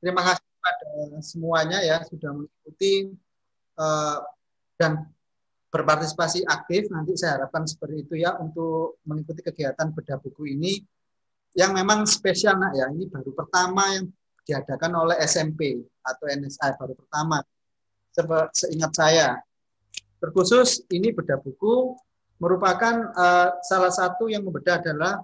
Terima kasih kepada semuanya ya sudah mengikuti dan berpartisipasi aktif. Nanti saya harapkan seperti itu ya untuk mengikuti kegiatan bedah buku ini yang memang spesial nak ya. Ini baru pertama yang diadakan oleh SMP atau NSA, baru pertama seingat saya. Terkhusus ini bedah buku merupakan salah satu yang membedah adalah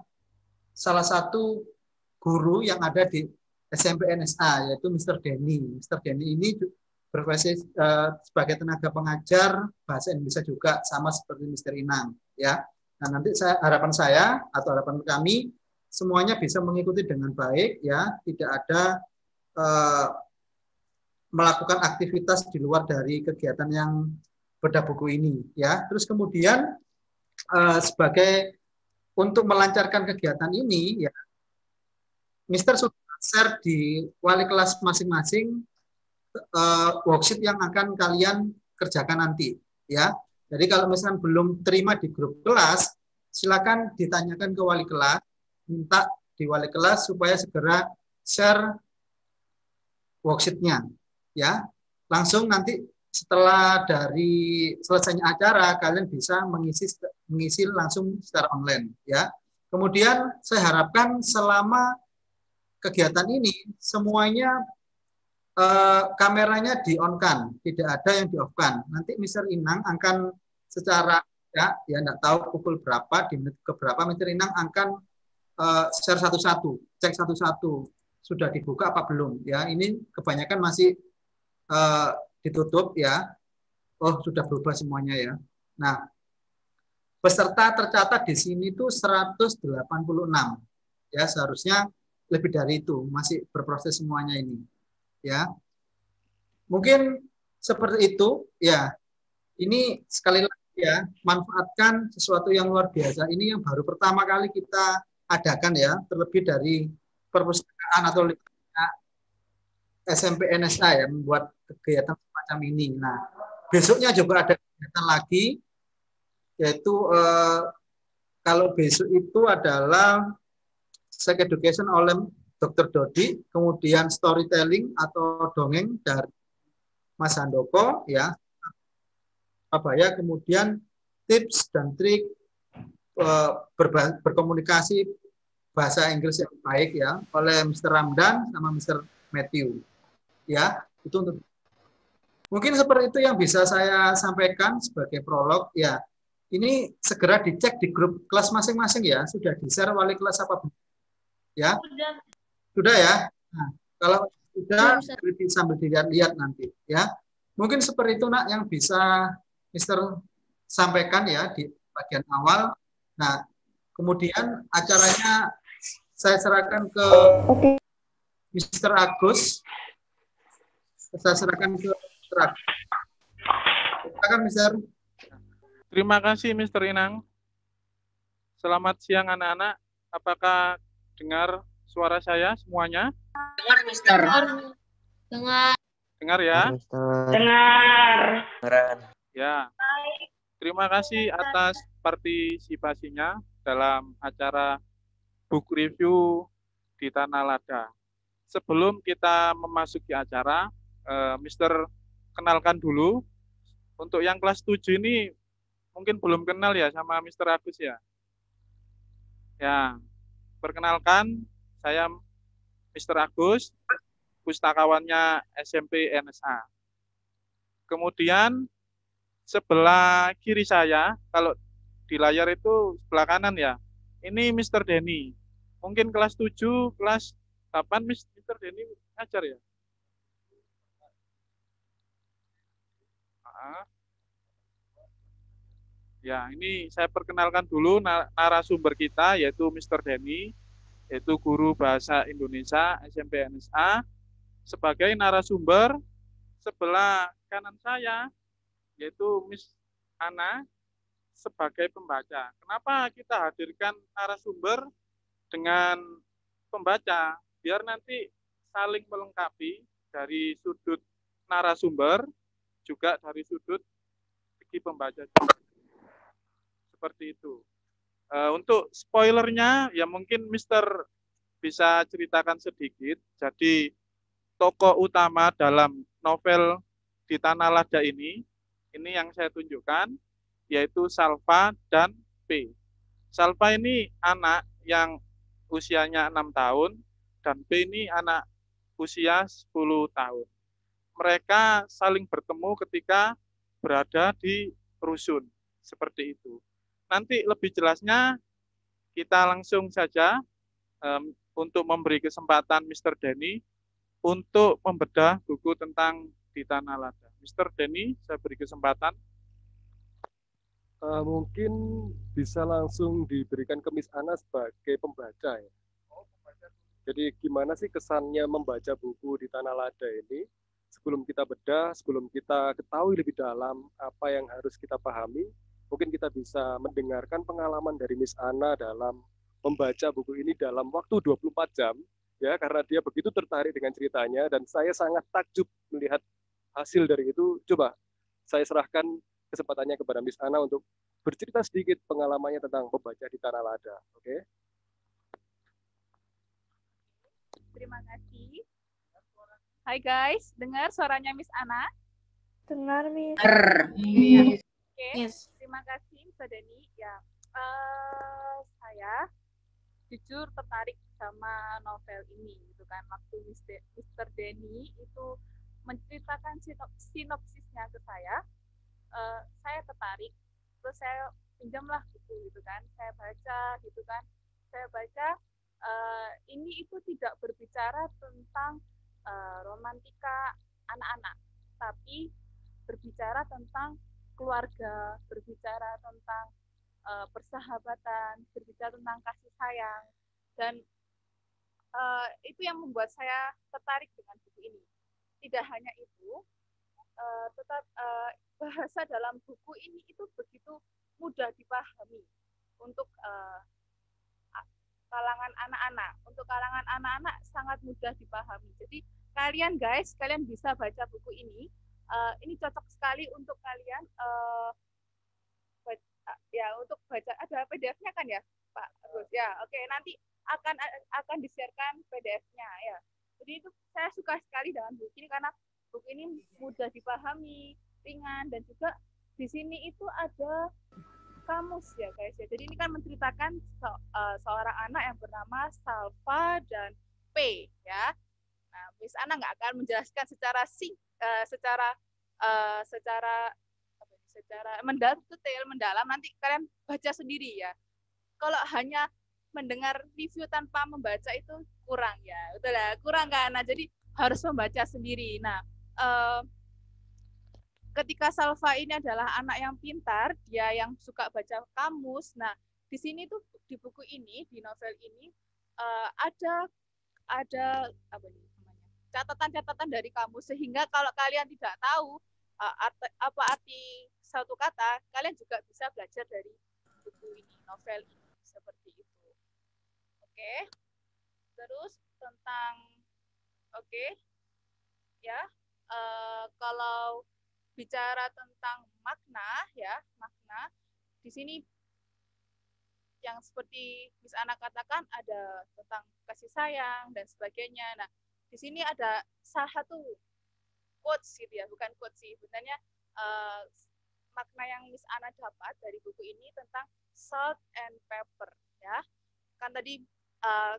salah satu guru yang ada di SMP NSA, yaitu Mr. Denny. Mr. Denny ini berprofesi sebagai tenaga pengajar bahasa Indonesia juga, sama seperti Mr. Inang. Ya. Nah, nanti harapan saya atau harapan kami semuanya bisa mengikuti dengan baik, ya, tidak ada melakukan aktivitas di luar dari kegiatan yang bedah buku ini. Ya. Terus kemudian sebagai untuk melancarkan kegiatan ini, ya, Mr. sudah share di wali kelas masing-masing worksheet yang akan kalian kerjakan nanti, ya. Jadi kalau misalkan belum terima di grup kelas, silakan ditanyakan ke wali kelas, minta di wali kelas supaya segera share worksheetnya, ya. Langsung nanti setelah dari selesainya acara, kalian bisa mengisi langsung secara online, ya. Kemudian saya harapkan selama kegiatan ini semuanya kameranya di-on-kan, tidak ada yang di-off-kan. Nanti Mr. Inang akan secara ya enggak tahu pukul berapa, di menit keberapa Mr. Inang akan share satu-satu, cek satu-satu sudah dibuka apa belum, ya. Ini kebanyakan masih ditutup, ya. Oh, sudah berubah semuanya, ya. Nah, peserta tercatat di sini tuh 186. Ya, seharusnya lebih dari itu, masih berproses semuanya ini. Ya, mungkin seperti itu, ya. Ini sekali lagi ya, manfaatkan sesuatu yang luar biasa. Ini yang baru pertama kali kita adakan, ya, terlebih dari perpustakaan atau SMP NSA ya membuat kegiatan semacam ini. Nah, besoknya juga ada kegiatan lagi, yaitu kalau besok itu adalah sex education oleh Dr. Dodi, kemudian storytelling atau dongeng dari Mas Handoko, ya, Surabaya, kemudian tips dan trik berkomunikasi bahasa Inggris yang baik, ya, oleh Mr. Ramdan sama Mr. Matthew, ya. Itu untuk mungkin seperti itu yang bisa saya sampaikan sebagai prolog, ya. Ini segera dicek di grup kelas masing-masing, ya, sudah di-share wali kelas apa belum, ya. Sudah, ya. Nah, kalau sudah sambil dilihat-lihat nanti, ya. Mungkin seperti itu nak yang bisa Mister sampaikan, ya, di bagian awal. Nah, kemudian acaranya saya serahkan ke Mr. Agus. Saya serahkan ke Mr. Agus. Silakan, Mr. Terima kasih, Mr. Inang. Selamat siang, anak-anak. Apakah dengar suara saya semuanya? Dengar, Mister. Dengar. Dengar, ya? Dengar. Ya. Terima kasih atas partisipasinya dalam acara book review di Tanah Lada. Sebelum kita memasuki acara, Mister kenalkan dulu. Untuk yang kelas 7 ini mungkin belum kenal ya sama Mister Agus, ya. Ya, perkenalkan, saya Mr. Agus, pustakawannya SMP NSA. Kemudian sebelah kiri saya, kalau di layar itu sebelah kanan, ya, ini Mr. Denny. Mungkin kelas 7, kelas 8 Mr. Denny ngajar, ya. Ya, ini saya perkenalkan dulu narasumber kita, yaitu Mr. Denny, yaitu guru bahasa Indonesia SMP NSA. Sebagai narasumber, sebelah kanan saya, yaitu Miss Ana, sebagai pembaca. Kenapa kita hadirkan narasumber dengan pembaca? Biar nanti saling melengkapi dari sudut narasumber, juga dari sudut segi pembaca. Seperti itu. Untuk spoilernya, ya mungkin Mister bisa ceritakan sedikit. Jadi tokoh utama dalam novel Di Tanah Lada ini yang saya tunjukkan, yaitu Salva dan P. Salva ini anak yang usianya 6 tahun, dan P ini anak usia 10 tahun. Mereka saling bertemu ketika berada di rusun, seperti itu. Nanti lebih jelasnya kita langsung saja untuk memberi kesempatan Mr. Denny untuk membedah buku tentang Di Tanah Lada. Mr. Denny, saya beri kesempatan. Mungkin bisa langsung diberikan ke Miss Ana sebagai pembaca ya. Jadi gimana sih kesannya membaca buku Di Tanah Lada ini? Sebelum kita bedah, sebelum kita ketahui lebih dalam apa yang harus kita pahami, mungkin kita bisa mendengarkan pengalaman dari Miss Ana dalam membaca buku ini dalam waktu 24 jam, ya, karena dia begitu tertarik dengan ceritanya, dan saya sangat takjub melihat hasil dari itu. Coba saya serahkan kesempatannya kepada Miss Ana untuk bercerita sedikit pengalamannya tentang membaca Di Tanah Lada. Oke? Terima kasih. Hai guys, dengar suaranya Miss Ana? Dengar, Miss. Oke, terima kasih Mbak Dani. Ya, saya jujur tertarik sama novel ini, gitu kan. Waktu Mr. Denny itu menceritakan sinopsisnya ke saya tertarik. Terus saya pinjamlah buku, gitu kan. Saya baca, gitu kan. Saya baca, ini itu tidak berbicara tentang romantika anak-anak, tapi berbicara tentang keluarga, berbicara tentang persahabatan, berbicara tentang kasih sayang, dan itu yang membuat saya tertarik dengan buku ini. Tidak hanya itu, tetap bahasa dalam buku ini itu begitu mudah dipahami untuk kalangan anak-anak. Untuk kalangan anak-anak sangat mudah dipahami. Jadi kalian guys, kalian bisa baca buku ini. Ini cocok sekali untuk kalian ya, untuk baca. Ada PDF-nya kan ya, Pak Agus? Ya, oke. Nanti akan di-share-kan PDF-nya ya. Jadi itu saya suka sekali dengan buku ini karena buku ini mudah dipahami, ringan, dan juga di sini itu ada kamus ya guys ya. Jadi ini kan menceritakan seorang anak yang bernama Salva dan P ya. Nah, Miss Ana nggak akan menjelaskan secara mendalam, nanti kalian baca sendiri ya. Kalau hanya mendengar review tanpa membaca itu kurang ya, betul lah, kurang kan. Nah, jadi harus membaca sendiri. Nah, ketika Salva ini adalah anak yang pintar, dia yang suka baca kamus. Nah, di sini tuh di buku ini, di novel ini ada apa nih namanya, catatan-catatan dari kamus, sehingga kalau kalian tidak tahu apa arti satu kata, kalian juga bisa belajar dari buku ini, novel ini, seperti itu. Oke. Terus tentang ya, kalau bicara tentang makna ya, makna di sini yang seperti Miss Ana katakan ada tentang kasih sayang dan sebagainya. Nah, di sini ada salah satu quotes gitu ya, bukan quotes sih, sebenarnya makna yang Miss Ana dapat dari buku ini tentang salt and pepper ya. Kan tadi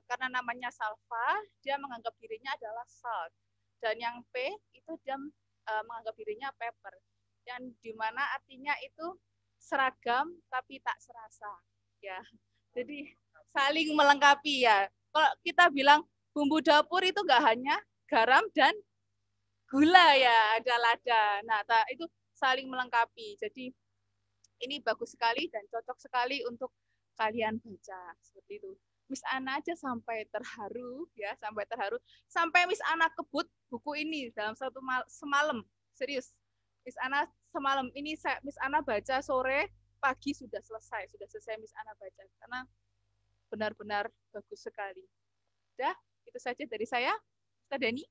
karena namanya Salva, dia menganggap dirinya adalah salt, dan yang P itu dia menganggap dirinya pepper, yang dimana artinya itu seragam tapi tak serasa ya. Jadi saling melengkapi ya. Kalau kita bilang bumbu dapur itu nggak hanya garam dan gula ya, ada lada. Nah, itu saling melengkapi. Jadi ini bagus sekali dan cocok sekali untuk kalian baca seperti itu. Miss Ana aja sampai terharu ya, sampai Miss Ana kebut buku ini dalam semalam, serius. Miss Ana semalam ini Miss Ana baca sore, pagi sudah selesai Miss Ana baca karena benar-benar bagus sekali. Udah, itu saja dari saya, Mr. Denny.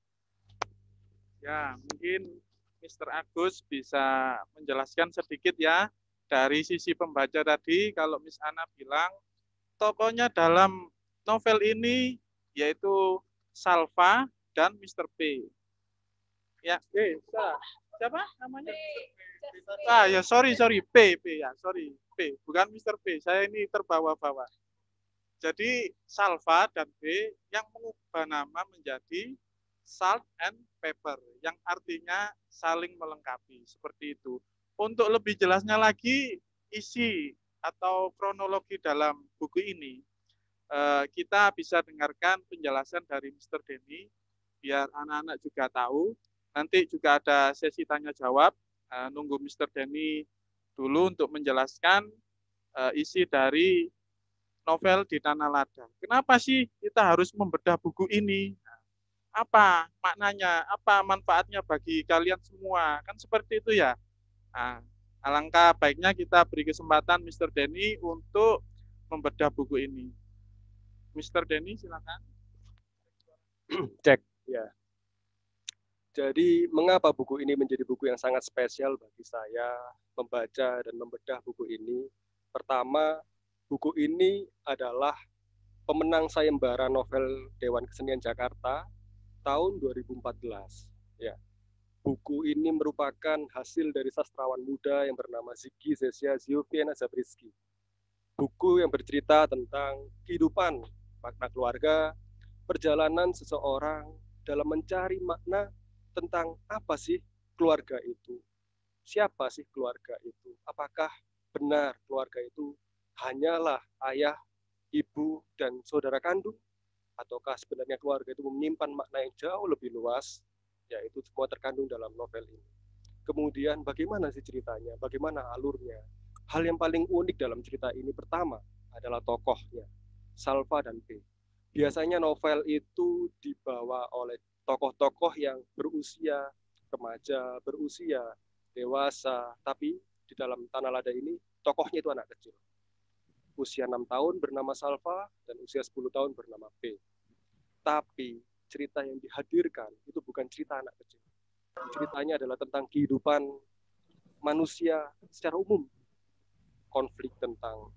Ya, mungkin Mr. Agus bisa menjelaskan sedikit ya dari sisi pembaca tadi. Kalau Miss Ana bilang tokohnya dalam novel ini yaitu Salva dan Mr. P. Ya, siapa namanya? Ya sorry, P ya, sorry, P, bukan Mr. P. Saya ini terbawa-bawa. Jadi salva dan B yang mengubah nama menjadi salt and pepper, yang artinya saling melengkapi, seperti itu. Untuk lebih jelasnya lagi, isi atau kronologi dalam buku ini, kita bisa dengarkan penjelasan dari Mr. Denny, biar anak-anak juga tahu. Nanti juga ada sesi tanya jawab, nunggu Mr. Denny dulu untuk menjelaskan isi dari novel Di Tanah Lada. Kenapa sih kita harus membedah buku ini? Apa maknanya? Apa manfaatnya bagi kalian semua? Kan seperti itu ya. Nah, alangkah baiknya kita beri kesempatan Mr. Denny untuk membedah buku ini. Mr. Denny, silakan. Cek, ya. Jadi, mengapa buku ini menjadi buku yang sangat spesial bagi saya membaca dan membedah buku ini? Pertama, buku ini adalah pemenang sayembara novel Dewan Kesenian Jakarta tahun 2014. Ya. Buku ini merupakan hasil dari sastrawan muda yang bernama Ziggy Zesya Zioviana Zabriskie. Buku yang bercerita tentang kehidupan, makna keluarga, perjalanan seseorang dalam mencari makna tentang apa sih keluarga itu. Siapa sih keluarga itu? Apakah benar keluarga itu hanyalah ayah, ibu, dan saudara kandung? Ataukah sebenarnya keluarga itu menyimpan makna yang jauh lebih luas? Yaitu semua terkandung dalam novel ini. Kemudian bagaimana sih ceritanya? Bagaimana alurnya? Hal yang paling unik dalam cerita ini pertama adalah tokohnya, Salva dan P. Biasanya novel itu dibawa oleh tokoh-tokoh yang berusia remaja, berusia dewasa, tapi di dalam Tanah Lada ini tokohnya itu anak kecil. Usia 6 tahun bernama Salva dan usia 10 tahun bernama P. Tapi cerita yang dihadirkan itu bukan cerita anak kecil. Ceritanya adalah tentang kehidupan manusia secara umum. Konflik tentang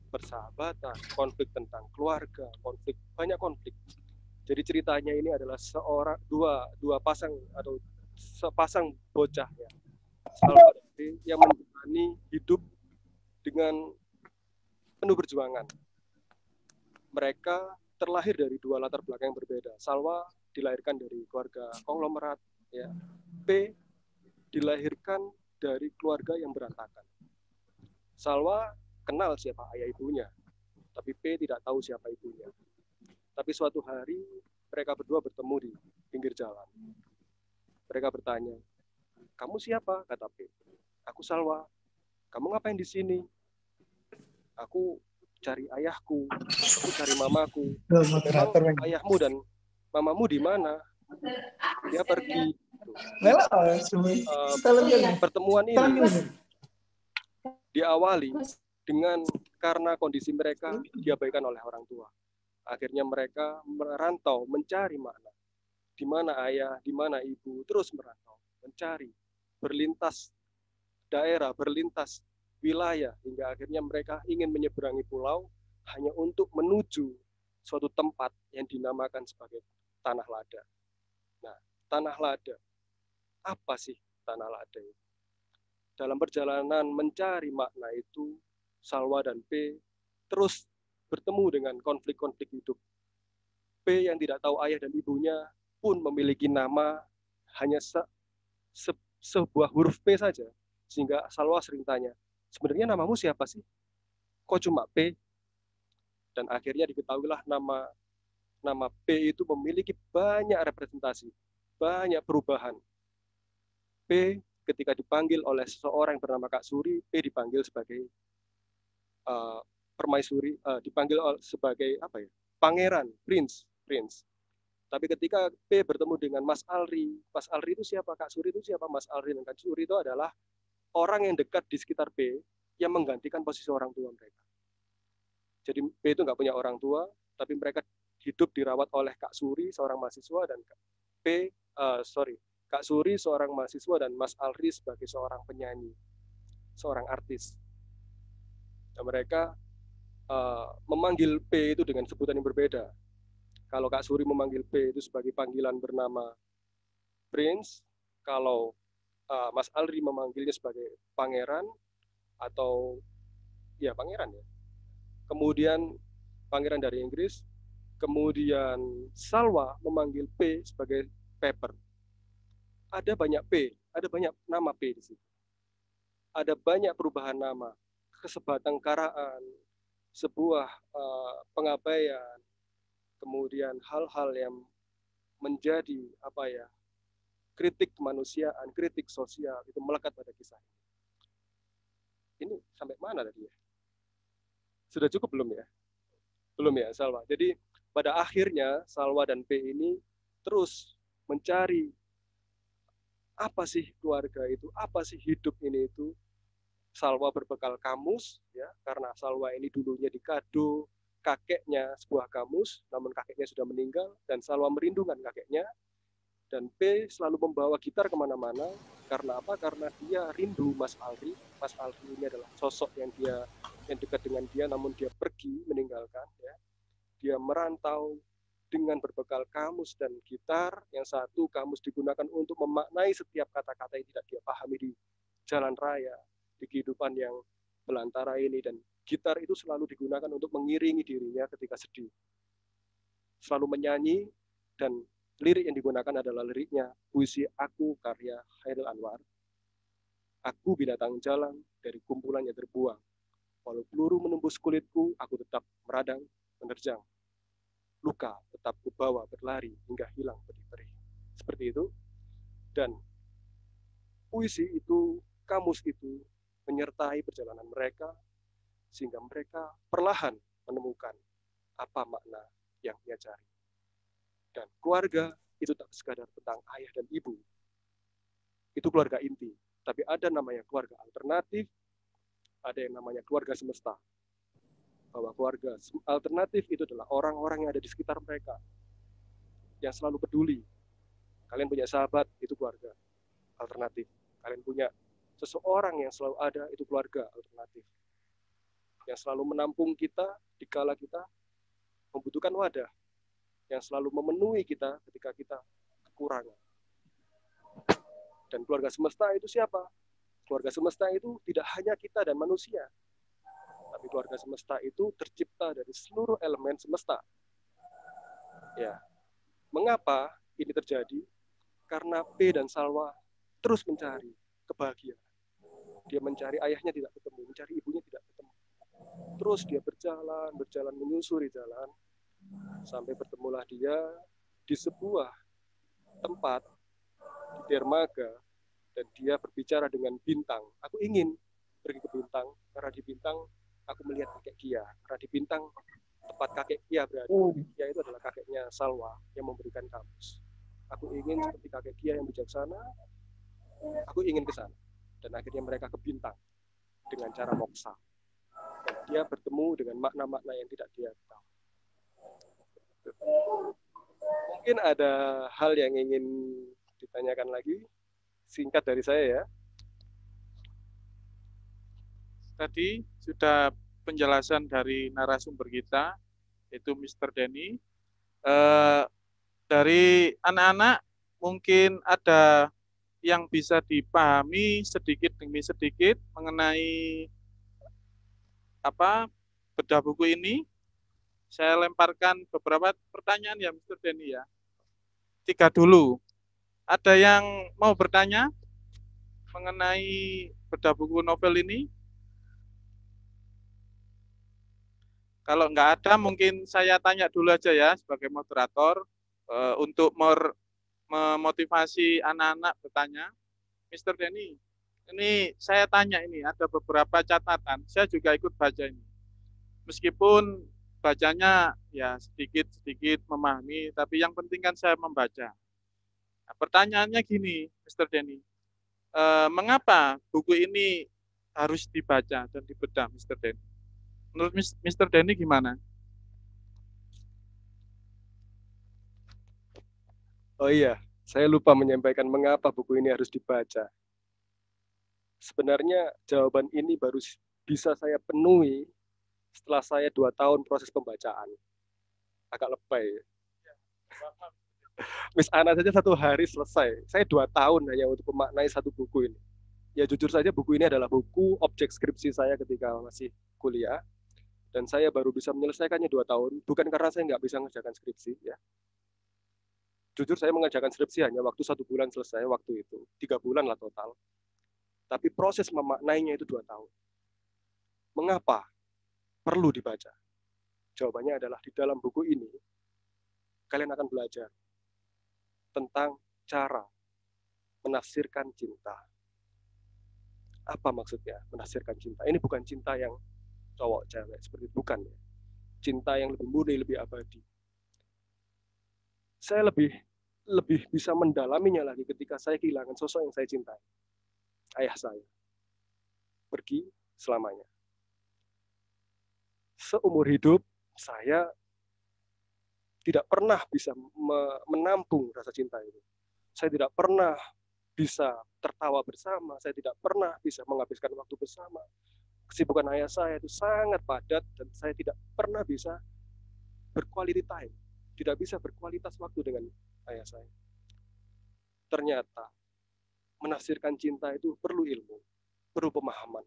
persahabatan, konflik tentang keluarga, banyak konflik. Jadi ceritanya ini adalah dua pasang atau sepasang bocah ya, Salva dan P, yang menjalani hidup dengan penuh perjuangan. Mereka terlahir dari dua latar belakang yang berbeda. Salva dilahirkan dari keluarga konglomerat, ya. P dilahirkan dari keluarga yang berantakan. Salva kenal siapa ayah ibunya, tapi P tidak tahu siapa ibunya. Tapi suatu hari mereka berdua bertemu di pinggir jalan. Mereka bertanya, "Kamu siapa?" kata P. "Aku Salva." "Kamu ngapain di sini?" "Aku cari ayahku, aku cari mamaku." "Memang ayahmu dan mamamu di mana?" "Dia pergi." Pertemuan ini diawali dengan karena kondisi mereka diabaikan oleh orang tua. Akhirnya mereka merantau, mencari makna. Di mana ayah, di mana ibu, terus merantau, mencari, berlintas daerah, berlintas wilayah, hingga akhirnya mereka ingin menyeberangi pulau hanya untuk menuju suatu tempat yang dinamakan sebagai Tanah Lada. Nah, Tanah Lada, apa sih Tanah Lada itu? Dalam perjalanan mencari makna itu, Salva dan P terus bertemu dengan konflik-konflik hidup. P yang tidak tahu ayah dan ibunya pun memiliki nama hanya sebuah huruf P saja. Sehingga Salva sering tanya, "Sebenarnya namamu siapa sih? Kok cuma P?" Dan akhirnya diketahuilah nama P itu memiliki banyak representasi, banyak perubahan. P ketika dipanggil oleh seseorang yang bernama Kak Suri, P dipanggil sebagai permaisuri, dipanggil sebagai apa ya? Pangeran, prince. Tapi ketika P bertemu dengan Mas Alri itu siapa? Kak Suri itu siapa? Mas Alri dan Kak Suri itu adalah orang yang dekat di sekitar P yang menggantikan posisi orang tua mereka. Jadi P itu nggak punya orang tua, tapi mereka hidup dirawat oleh Kak Suri, seorang mahasiswa, dan Kak Suri seorang mahasiswa, dan Mas Alri sebagai seorang penyanyi, seorang artis. Dan mereka memanggil P itu dengan sebutan yang berbeda. Kalau Kak Suri memanggil P itu sebagai panggilan bernama Prince, Kalau Mas Alri memanggilnya sebagai pangeran atau ya pangeran ya. Kemudian pangeran dari Inggris, kemudian Salwa memanggil P sebagai paper. Ada banyak P, ada banyak nama P di situ. Ada banyak perubahan nama, kesebatangkaraan, sebuah pengabaian, kemudian hal-hal yang menjadi kritik kemanusiaan, kritik sosial itu melekat pada kisah ini. Ini sampai mana tadi ya? Sudah cukup belum ya? Belum ya, Salwa. Jadi pada akhirnya Salwa dan P ini terus mencari apa sih keluarga itu, apa sih hidup ini itu. Salwa berbekal kamus, ya, karena Salwa ini dulunya dikado kakeknya sebuah kamus, namun kakeknya sudah meninggal, dan Salwa merindukan kakeknya, dan P selalu membawa gitar kemana-mana, karena apa? Karena dia rindu Mas Alri. Mas Alri ini adalah sosok yang dekat dengan dia, namun dia pergi meninggalkan, ya. Dia merantau dengan berbekal kamus dan gitar, yang satu kamus digunakan untuk memaknai setiap kata-kata yang tidak dia pahami di jalan raya, di kehidupan yang belantara ini, dan gitar itu selalu digunakan untuk mengiringi dirinya ketika sedih. Selalu menyanyi, dan lirik yang digunakan adalah liriknya puisi Aku karya Khairil Anwar. Aku binatang jalan dari kumpulan yang terbuang. Walau peluru menembus kulitku, aku tetap meradang, menerjang. Luka tetap kubawa berlari hingga hilang perih-perih. Seperti itu. Dan puisi itu, kamus itu menyertai perjalanan mereka sehingga mereka perlahan menemukan apa makna yang ia cari. Dan keluarga itu tak sekadar tentang ayah dan ibu. Itu keluarga inti. Tapi ada namanya keluarga alternatif, ada yang namanya keluarga semesta. Bahwa keluarga alternatif itu adalah orang-orang yang ada di sekitar mereka, yang selalu peduli. Kalian punya sahabat, itu keluarga alternatif. Kalian punya seseorang yang selalu ada, itu keluarga alternatif. Yang selalu menampung kita dikala kita membutuhkan wadah, yang selalu memenuhi kita ketika kita kekurangan. Dan keluarga semesta itu siapa? Keluarga semesta itu tidak hanya kita dan manusia, tapi keluarga semesta itu tercipta dari seluruh elemen semesta. Ya, mengapa ini terjadi? Karena P dan Salwa terus mencari kebahagiaan. Dia mencari ayahnya tidak ketemu, mencari ibunya tidak ketemu. Terus dia berjalan menyusuri jalan, sampai bertemulah dia di sebuah tempat di dermaga, dan dia berbicara dengan bintang. Aku ingin pergi ke bintang, karena di bintang aku melihat kakek Kia. Karena di bintang tempat kakek Kia berada. Kia itu adalah kakeknya Salwa yang memberikan kamus. Aku ingin seperti kakek Kia yang bijaksana, aku ingin ke sana. Dan akhirnya mereka ke bintang dengan cara moksa. Dan dia bertemu dengan makna-makna yang tidak dia tahu. Mungkin ada hal yang ingin ditanyakan lagi. Singkat dari saya ya. Tadi sudah penjelasan dari narasumber kita, yaitu Mr. Denny. Dari anak-anak mungkin ada yang bisa dipahami sedikit demi sedikit mengenai bedah buku ini. Saya lemparkan beberapa pertanyaan ya Mr. Denny ya. 3 dulu. Ada yang mau bertanya mengenai bedah buku novel ini? Kalau nggak ada, mungkin saya tanya dulu aja ya sebagai moderator untuk memotivasi anak-anak bertanya. Mr. Denny, ini saya tanya ini, ada beberapa catatan. Saya juga ikut baca ini. Meskipun bacanya ya sedikit-sedikit memahami, tapi yang penting kan saya membaca. Nah, pertanyaannya gini, Mr. Denny, mengapa buku ini harus dibaca dan dibedah, Mr. Denny? Menurut Mr. Denny gimana? Oh iya, saya lupa menyampaikan mengapa buku ini harus dibaca. Sebenarnya jawaban ini baru bisa saya penuhi setelah saya 2 tahun proses pembacaan. Agak lebay. Miss Ana saja 1 hari selesai. Saya 2 tahun hanya untuk memaknai satu buku ini. Ya jujur saja buku ini adalah buku objek skripsi saya ketika masih kuliah. Dan saya baru bisa menyelesaikannya 2 tahun. Bukan karena saya nggak bisa mengerjakan skripsi. Ya. Jujur saya mengerjakan skripsi hanya waktu 1 bulan selesai waktu itu. 3 bulan lah total. Tapi proses memaknainya itu 2 tahun. Mengapa perlu dibaca? Jawabannya adalah di dalam buku ini, kalian akan belajar tentang cara menafsirkan cinta. Apa maksudnya menafsirkan cinta? Ini bukan cinta yang cowok cewek seperti itu, bukan ya. Cinta yang lebih murni, lebih abadi. Saya lebih bisa mendalaminya lagi ketika saya kehilangan sosok yang saya cintai. Ayah saya. Pergi selamanya. Seumur hidup saya tidak pernah bisa menampung rasa cinta itu. Saya tidak pernah bisa tertawa bersama, saya tidak pernah bisa menghabiskan waktu bersama. Kesibukan ayah saya itu sangat padat dan saya tidak pernah bisa berquality time, tidak bisa berkualitas waktu dengan ayah saya. Ternyata menafsirkan cinta itu perlu ilmu, perlu pemahaman.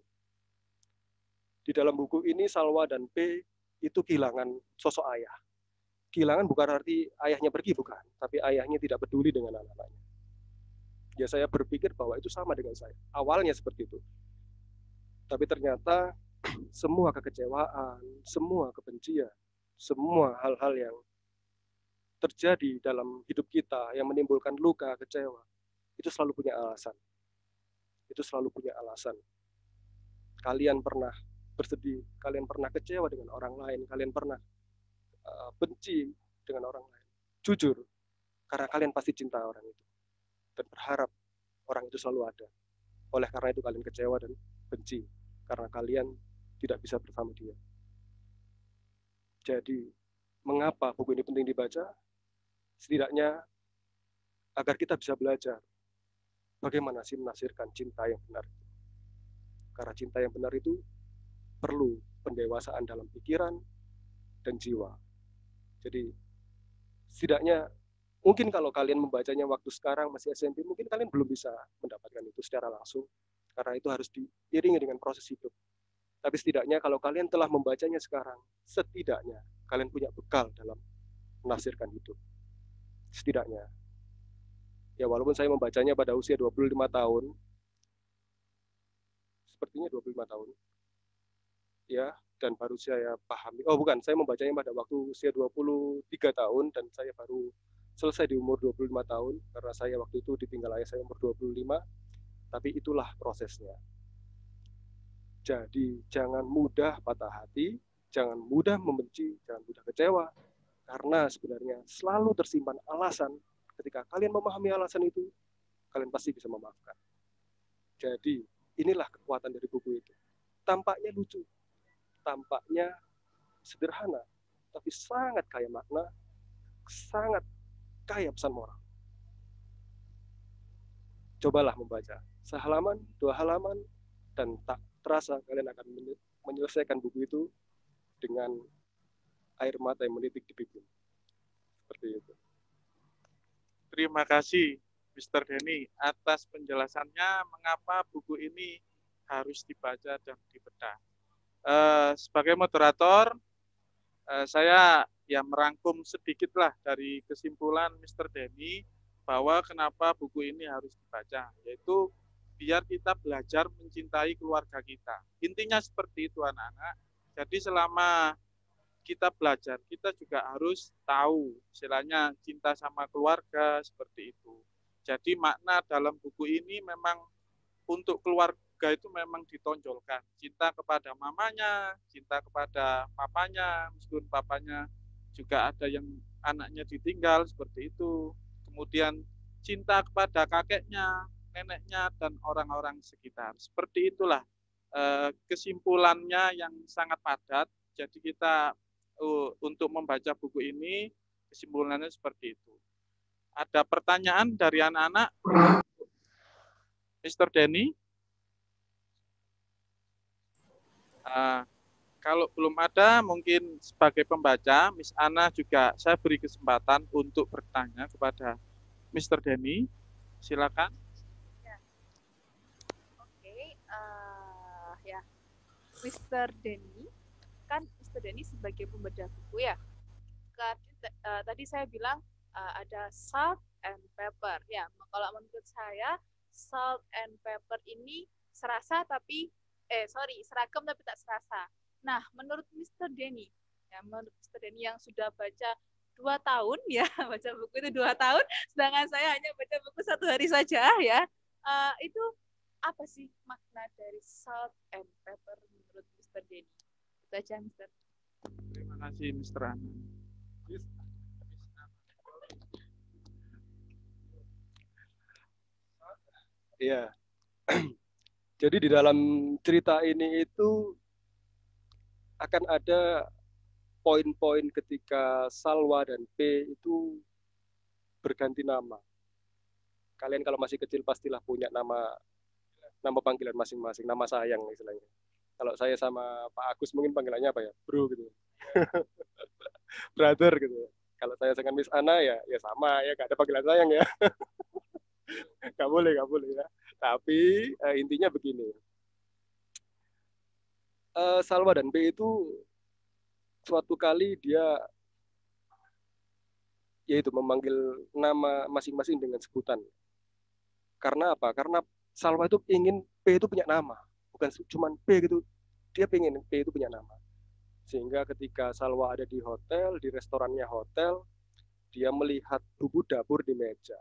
Di dalam buku ini Salwa dan P itu kehilangan sosok ayah. Kehilangan bukan arti ayahnya pergi, bukan, tapi ayahnya tidak peduli dengan anak-anaknya. Ya saya berpikir bahwa itu sama dengan saya. Awalnya seperti itu. Tapi ternyata semua kekecewaan, semua kebencian, semua hal-hal yang terjadi dalam hidup kita yang menimbulkan luka, kecewa, itu selalu punya alasan. Itu selalu punya alasan. Kalian pernah bersedih, kalian pernah kecewa dengan orang lain, kalian pernah benci dengan orang lain. Jujur, karena kalian pasti cinta orang itu. Dan berharap orang itu selalu ada. Oleh karena itu kalian kecewa dan benci. Karena kalian tidak bisa bersama dia. Jadi, mengapa buku ini penting dibaca? Setidaknya, agar kita bisa belajar bagaimana sih menafsirkan cinta yang benar. Karena cinta yang benar itu perlu pendewasaan dalam pikiran dan jiwa. Jadi setidaknya mungkin kalau kalian membacanya waktu sekarang masih SMP, mungkin kalian belum bisa mendapatkan itu secara langsung karena itu harus diiringi dengan proses hidup. Tapi setidaknya kalau kalian telah membacanya sekarang, setidaknya kalian punya bekal dalam menafsirkan hidup. Setidaknya. Ya walaupun saya membacanya pada usia 25 tahun, sepertinya 25 tahun. Ya, dan baru saya pahami. Oh bukan, saya membacanya pada waktu usia 23 tahun dan saya baru selesai di umur 25 tahun karena saya waktu itu ditinggal ayah saya umur 25. Tapi itulah prosesnya. Jadi jangan mudah patah hati, jangan mudah membenci, jangan mudah kecewa. Karena sebenarnya selalu tersimpan alasan. Ketika kalian memahami alasan itu, kalian pasti bisa memaafkan. Jadi inilah kekuatan dari buku itu. Tampaknya lucu, tampaknya sederhana, tapi sangat kaya makna, sangat kaya pesan moral. Cobalah membaca sehalaman, 2 halaman, dan tak terasa kalian akan menyelesaikan buku itu dengan air mata yang menitik di pipi. Seperti itu. Terima kasih, Mr. Denny, atas penjelasannya mengapa buku ini harus dibaca dan dibedah. Sebagai moderator, saya ya merangkum sedikitlah dari kesimpulan Mr. Denny bahwa kenapa buku ini harus dibaca, yaitu biar kita belajar mencintai keluarga kita. Intinya seperti itu anak-anak. Jadi selama kita belajar, kita juga harus tahu istilahnya cinta sama keluarga seperti itu. Jadi makna dalam buku ini memang untuk keluarga itu memang ditonjolkan. Cinta kepada mamanya, cinta kepada papanya, meskipun papanya juga ada yang anaknya ditinggal seperti itu. Kemudian cinta kepada kakeknya, neneknya, dan orang-orang sekitar. Seperti itulah kesimpulannya yang sangat padat. Jadi kita untuk membaca buku ini, kesimpulannya seperti itu. Ada pertanyaan dari anak-anak? Mr. Denny? Kalau belum ada, mungkin sebagai pembaca, Miss Ana juga saya beri kesempatan untuk bertanya kepada Mr. Denny. Silakan. Ya. Oke, ya, Mr. Denny, kan Mr. Denny sebagai pembedah buku ya. Tadi saya bilang ada salt and pepper. Ya, kalau menurut saya salt and pepper ini serasa tapi seragam tapi tak serasa. Nah, menurut Mr. Denny, ya, menurut Mr. Denny yang sudah baca 2 tahun ya, baca buku itu 2 tahun, sedangkan saya hanya baca buku 1 hari saja ya. Itu apa sih makna dari salt and pepper menurut Mr. Denny? Itu aja, Mr. Terima kasih, Mr. Ana. Iya. Jadi di dalam cerita ini itu akan ada poin-poin ketika Salwa dan P itu berganti nama. Kalian kalau masih kecil pastilah punya nama panggilan masing-masing, nama sayang istilahnya. Kalau saya sama Pak Agus mungkin panggilannya apa ya? Bro gitu. Brother gitu. Kalau saya dengan Miss Ana ya sama ya, gak ada panggilan sayang ya. Gak boleh ya. Tapi intinya begini. Salwa dan P itu suatu kali dia yaitu memanggil nama masing-masing dengan sebutan. Karena apa? Karena Salwa itu ingin P itu punya nama. Bukan cuma P gitu. Dia pengen P itu punya nama. Sehingga ketika Salwa ada di hotel, di restorannya hotel, dia melihat bumbu dapur di meja.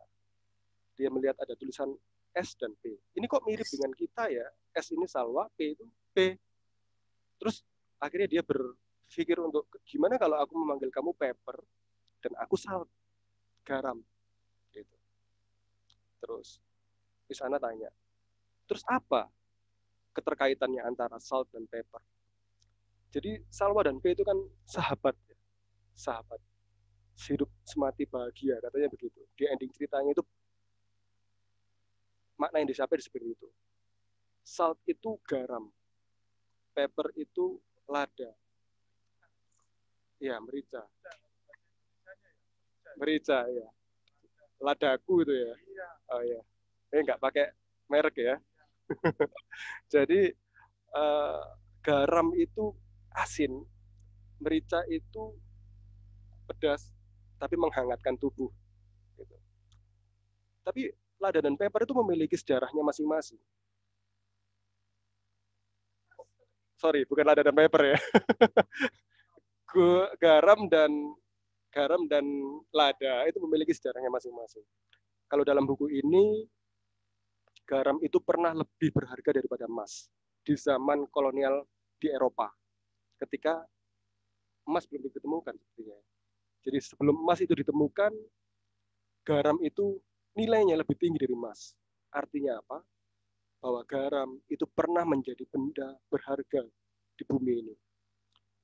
Dia melihat ada tulisan S dan P. Ini kok mirip dengan kita ya? S ini Salwa, P itu P. Terus akhirnya dia berpikir untuk gimana kalau aku memanggil kamu pepper dan aku salt, garam. Gitu. Terus di sana tanya, terus apa keterkaitannya antara salt dan pepper? Jadi Salwa dan P itu kan sahabat. Ya. Sahabat. Hidup semati bahagia, katanya begitu. Di ending ceritanya itu makna yang disampaikan seperti itu. Salt itu garam. Pepper itu lada. Ya, merica. Merica, ya. Ladaku itu ya. Oh ya. Nggak pakai merek ya. Jadi garam itu asin, merica itu pedas, tapi menghangatkan tubuh. Gitu. Tapi lada dan pepper itu memiliki sejarahnya masing-masing. Sorry, bukan lada dan pepper ya. garam dan lada itu memiliki sejarahnya masing-masing. Kalau dalam buku ini, garam itu pernah lebih berharga daripada emas di zaman kolonial di Eropa. Ketika emas belum ditemukan sepertinya. Jadi sebelum emas itu ditemukan, garam itu nilainya lebih tinggi dari emas. Artinya apa? Bahwa garam itu pernah menjadi benda berharga di bumi ini.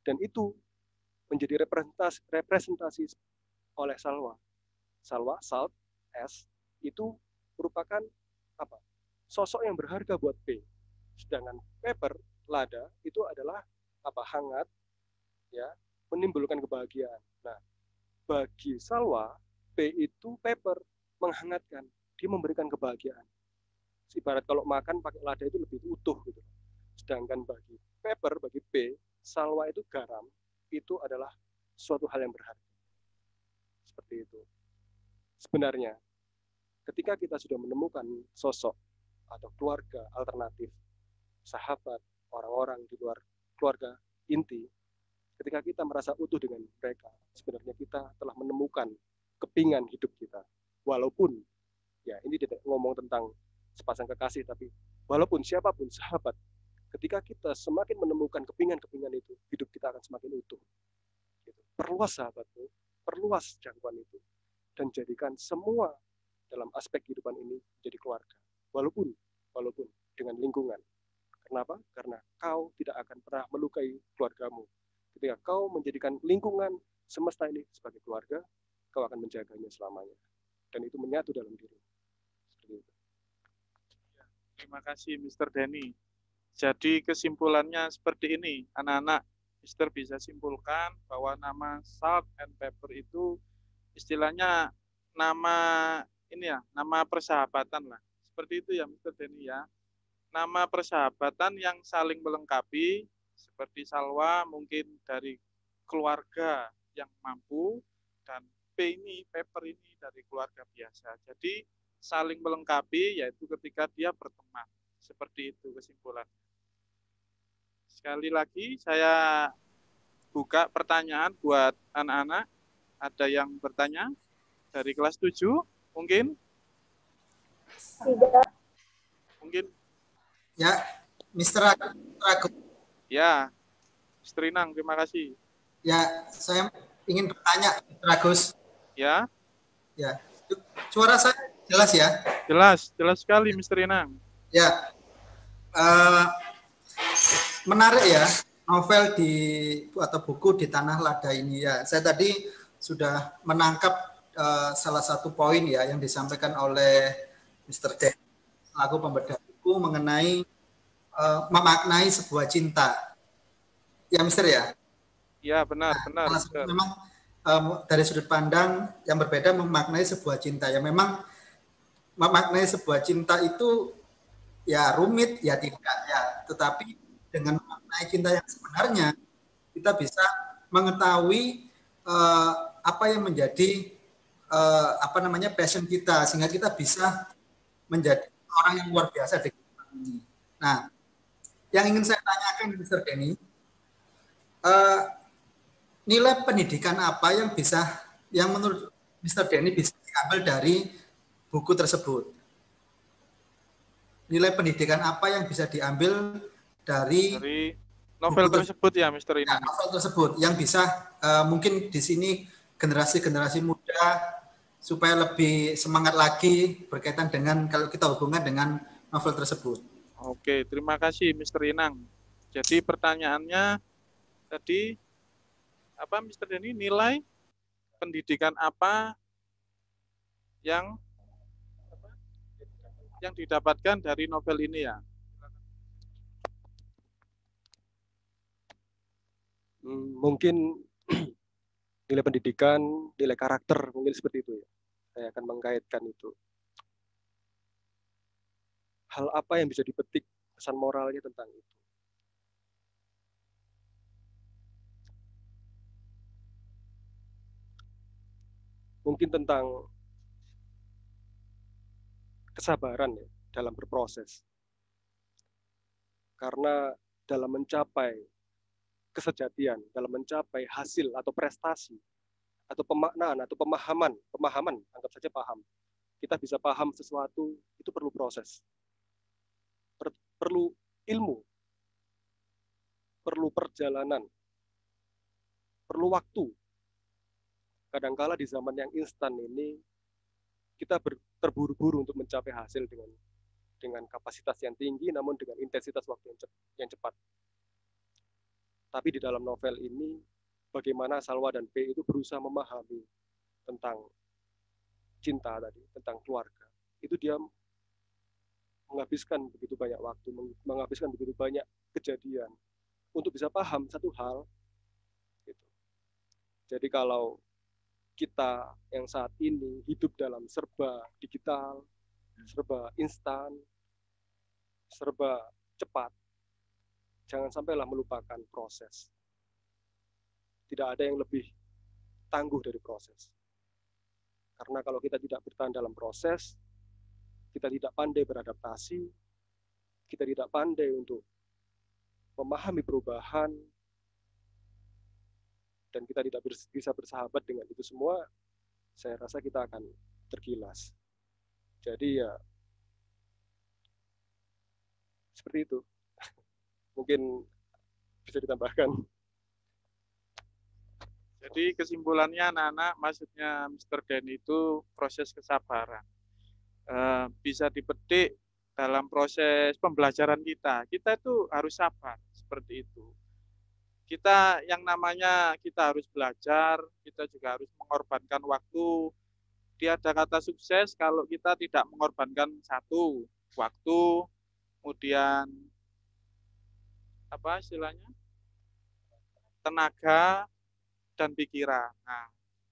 Dan itu menjadi representasi oleh Salwa. Salwa, salt, S, itu merupakan apa? Sosok yang berharga buat P. Sedangkan pepper, lada, itu adalah apa? Hangat, ya, menimbulkan kebahagiaan. Nah, bagi Salwa, P itu pepper, menghangatkan, dia memberikan kebahagiaan. Ibarat kalau makan pakai lada itu lebih utuh gitu. Sedangkan bagi pepper, bagi P, Salwa itu garam, itu adalah suatu hal yang berharga. Seperti itu. Sebenarnya, ketika kita sudah menemukan sosok atau keluarga alternatif, sahabat, orang-orang di luar keluarga inti, ketika kita merasa utuh dengan mereka, sebenarnya kita telah menemukan kepingan hidup kita. Walaupun, ya ini tidak ngomong tentang sepasang kekasih, tapi walaupun siapapun sahabat, ketika kita semakin menemukan kepingan-kepingan itu, hidup kita akan semakin utuh. Gitu. Perluas sahabatmu, perluas jangkauan itu, dan jadikan semua dalam aspek kehidupan ini jadi keluarga. Walaupun dengan lingkungan. Kenapa? Karena kau tidak akan pernah melukai keluargamu. Ketika kau menjadikan lingkungan semesta ini sebagai keluarga, kau akan menjaganya selamanya. Dan itu menyatu dalam diri. Seperti itu. Terima kasih Mr. Denny. Jadi kesimpulannya seperti ini, anak-anak, Mister bisa simpulkan bahwa nama salt and pepper itu istilahnya nama ini ya, nama persahabatan lah. Seperti itu ya Mister Denny ya. Nama persahabatan yang saling melengkapi, seperti Salwa mungkin dari keluarga yang mampu, dan P ini, pepper ini dari keluarga biasa. Jadi saling melengkapi yaitu ketika dia berteman. Seperti itu kesimpulan. Sekali lagi saya buka pertanyaan buat anak-anak. Ada yang bertanya dari kelas 7 mungkin? Tidak. Mungkin. Ya, Mr. Agus. Ya, Mr. Inang, terima kasih. Ya, saya ingin bertanya, Mr. Agus. Ya. Ya, suara saya jelas ya? Jelas sekali, Mr. Inang. Ya, menarik ya novel atau buku di Tanah Lada ini ya. Saya tadi sudah menangkap salah satu poin ya yang disampaikan oleh Mr. Den selaku pembedah buku mengenai memaknai sebuah cinta. Ya, Mr. ya? Ya, benar. Memang dari sudut pandang yang berbeda memaknai sebuah cinta. Ya, memang memaknai sebuah cinta itu ya rumit, ya tidak ya. Tetapi dengan memaknai cinta yang sebenarnya, kita bisa mengetahui apa yang menjadi passion kita, sehingga kita bisa menjadi orang yang luar biasa di kehidupan ini. Nah, yang ingin saya tanyakan Mr. Denny, nilai pendidikan apa yang menurut Mr. Denny bisa diambil dari buku tersebut? Nilai pendidikan apa yang bisa diambil dari novel tersebut ya, Mr. Inang? Ya, novel tersebut yang bisa mungkin di sini generasi-generasi muda supaya lebih semangat lagi berkaitan dengan kalau kita hubungan dengan novel tersebut. Oke, terima kasih Mr. Inang. Jadi pertanyaannya tadi apa Mr. Denny, nilai pendidikan apa yang didapatkan dari novel ini ya? Mungkin nilai pendidikan, nilai karakter, mungkin seperti itu ya. Saya akan mengkaitkan itu. Hal apa yang bisa dipetik pesan moralnya tentang itu? Mungkin tentang kesabaran ya dalam berproses. Karena dalam mencapai kesejatian, dalam mencapai hasil atau prestasi, atau pemaknaan, atau pemahaman, anggap saja paham. Kita bisa paham sesuatu, itu perlu proses. Perlu ilmu, perlu perjalanan, perlu waktu. Kadangkala di zaman yang instan ini, kita terburu-buru untuk mencapai hasil dengan kapasitas yang tinggi, namun dengan intensitas waktu yang cepat. Tapi di dalam novel ini, bagaimana Salwa dan P itu berusaha memahami tentang cinta tadi, tentang keluarga. Itu dia menghabiskan begitu banyak waktu, menghabiskan begitu banyak kejadian untuk bisa paham satu hal. Gitu. Jadi kalau kita yang saat ini hidup dalam serba digital, serba instan, serba cepat, jangan sampailah melupakan proses. Tidak ada yang lebih tangguh dari proses. Karena kalau kita tidak bertahan dalam proses, kita tidak pandai beradaptasi, kita tidak pandai untuk memahami perubahan, dan kita tidak bisa bersahabat dengan itu semua, saya rasa kita akan tergilas. Jadi ya, seperti itu. Mungkin bisa ditambahkan. Jadi kesimpulannya anak-anak, maksudnya Mr. Den itu proses kesabaran. Bisa dipetik dalam proses pembelajaran kita. Kita itu harus sabar, seperti itu. Kita yang namanya kita harus belajar, kita juga harus mengorbankan waktu. Tiada kata sukses kalau kita tidak mengorbankan satu, waktu, kemudian apa istilahnya? tenaga, dan pikiran. Nah,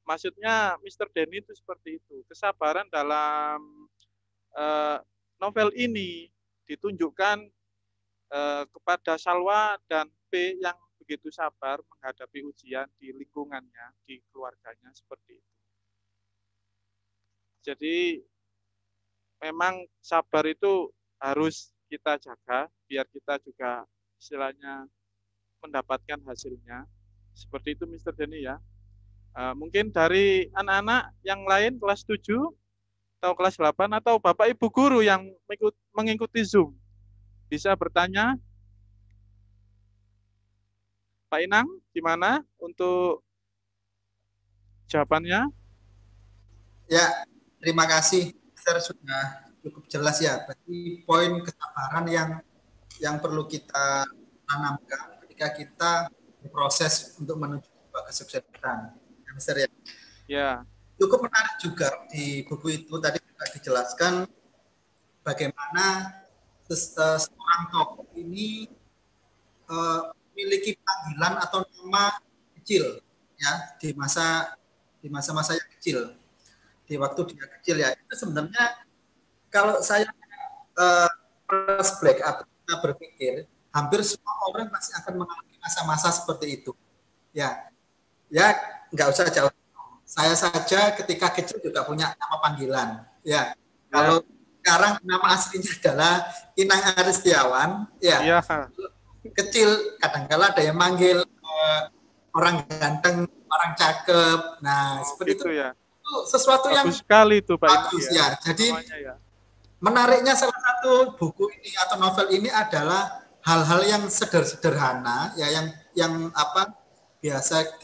maksudnya Mr. Denny itu seperti itu. Kesabaran dalam novel ini ditunjukkan kepada Salwa dan P yang begitu sabar menghadapi ujian di lingkungannya, di keluarganya seperti itu. Jadi memang sabar itu harus kita jaga biar kita juga istilahnya mendapatkan hasilnya. Seperti itu Mr. Denny ya. Mungkin dari anak-anak yang lain kelas 7 atau kelas 8 atau Bapak Ibu guru yang mengikuti Zoom bisa bertanya. Pak Inang, gimana untuk jawabannya? Ya, terima kasih. Sudah cukup jelas ya. Berarti poin kesabaran yang perlu kita tanamkan ketika kita berproses untuk menuju kesuksesan. Ya, Mister ya. Ya. Cukup menarik juga di buku itu tadi juga dijelaskan bagaimana seorang tokoh ini memiliki panggilan atau nama kecil ya di masa-masa yang kecil, di waktu dia kecil ya. Itu sebenarnya kalau saya flashback atau kita berpikir, hampir semua orang pasti akan mengalami masa-masa seperti itu. Ya nggak usah jauh. Saya saja ketika kecil juga punya nama panggilan. Ya, kalau sekarang nama aslinya adalah Inang Aristiawan. Ya. Kecil kadang-kala ada yang manggil orang ganteng, orang cakep. Nah, seperti itu ya. Itu sesuatu bagus yang sekali itu Pak. Bagus ya. Jadi menariknya salah satu buku ini atau novel ini adalah hal-hal yang sederhana ya, yang apa biasa